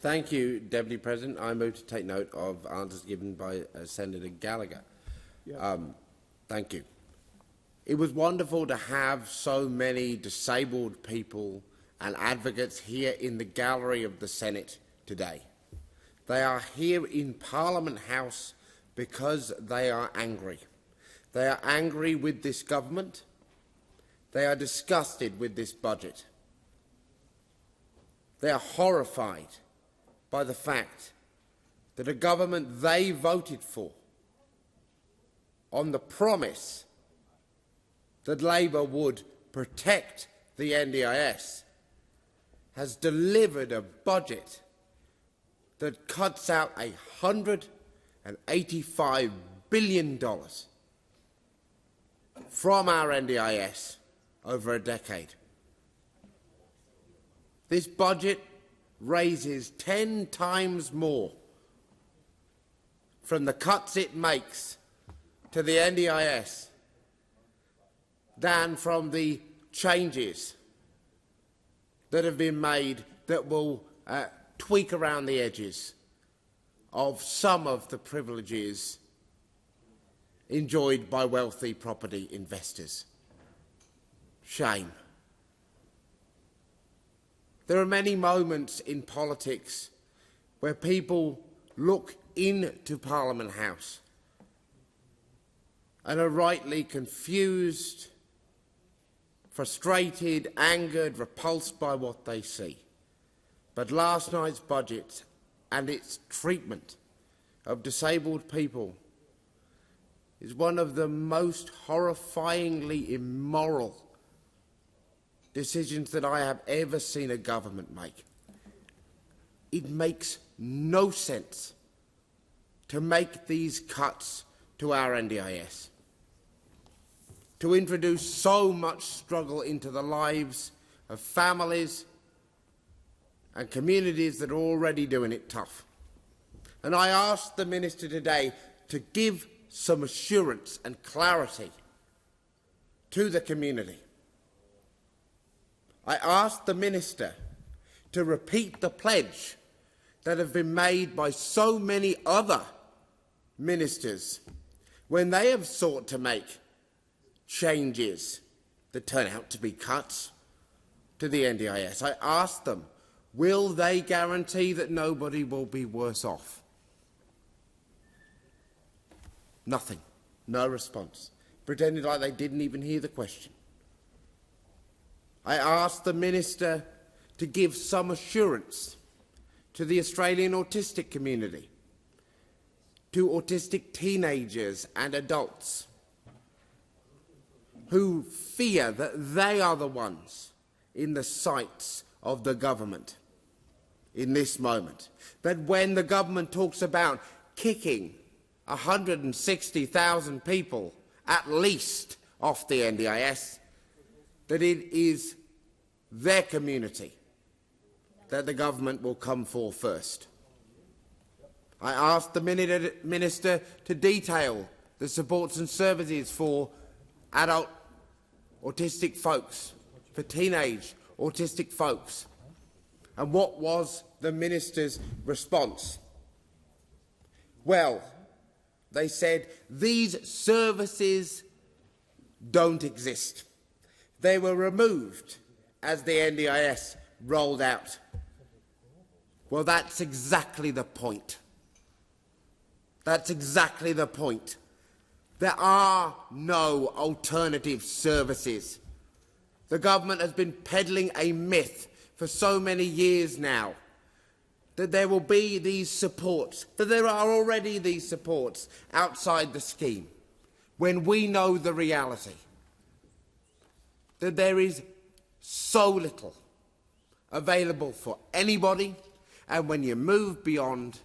Thank you, Deputy President. I move to take note of answers given by Senator Gallagher. Thank you. It was wonderful to have so many disabled people and advocates here in the gallery of the Senate today. They are here in Parliament House because they are angry. They are angry with this government. They are disgusted with this budget. They are horrified by the fact that a government they voted for, on the promise that Labor would protect the NDIS, has delivered a budget that cuts out $185 billion from our NDIS over a decade. This budget raises 10 times more from the cuts it makes to the NDIS than from the changes that have been made that will tweak around the edges of some of the privileges enjoyed by wealthy property investors. Shame. There are many moments in politics where people look into Parliament House and are rightly confused, frustrated, angered, repulsed by what they see. But last night's budget and its treatment of disabled people is one of the most horrifyingly immoral decisions that I have ever seen a government make. It makes no sense to make these cuts to our NDIS, to introduce so much struggle into the lives of families and communities that are already doing it tough. And I asked the Minister today to give some assurance and clarity to the community. I asked the Minister to repeat the pledge that have been made by so many other ministers when they have sought to make changes that turn out to be cuts to the NDIS. I asked them, will they guarantee that nobody will be worse off? Nothing. No response. Pretended like they didn't even hear the question. I asked the Minister to give some assurance to the Australian autistic community, to autistic teenagers and adults who fear that they are the ones in the sights of the government in this moment. That when the government talks about kicking 160,000 people at least off the NDIS, that it is their community that the government will come for first. I asked the Minister to detail the supports and services for adult autistic folks, for teenage autistic folks. And what was the Minister's response? Well, they said these services don't exist. They were removed as the NDIS rolled out. Well, that's exactly the point. That's exactly the point. There are no alternative services. The government has been peddling a myth for so many years now that there will be these supports, that there are already these supports outside the scheme, when we know the reality, that there is so little available for anybody, and when you move beyond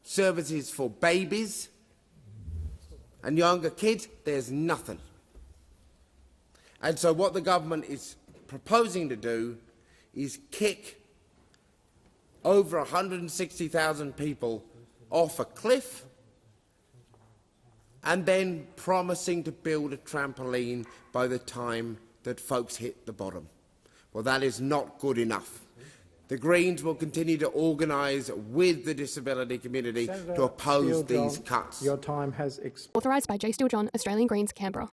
services for babies and younger kids, there's nothing. And so what the government is proposing to do is kick over 160,000 people off a cliff and then promising to build a trampoline by the time that folks hit the bottom. Well, that is not good enough. The Greens will continue to organise with the disability community to oppose these cuts. Your time has expired. Authorised by Steele-John, Australian Greens, Canberra.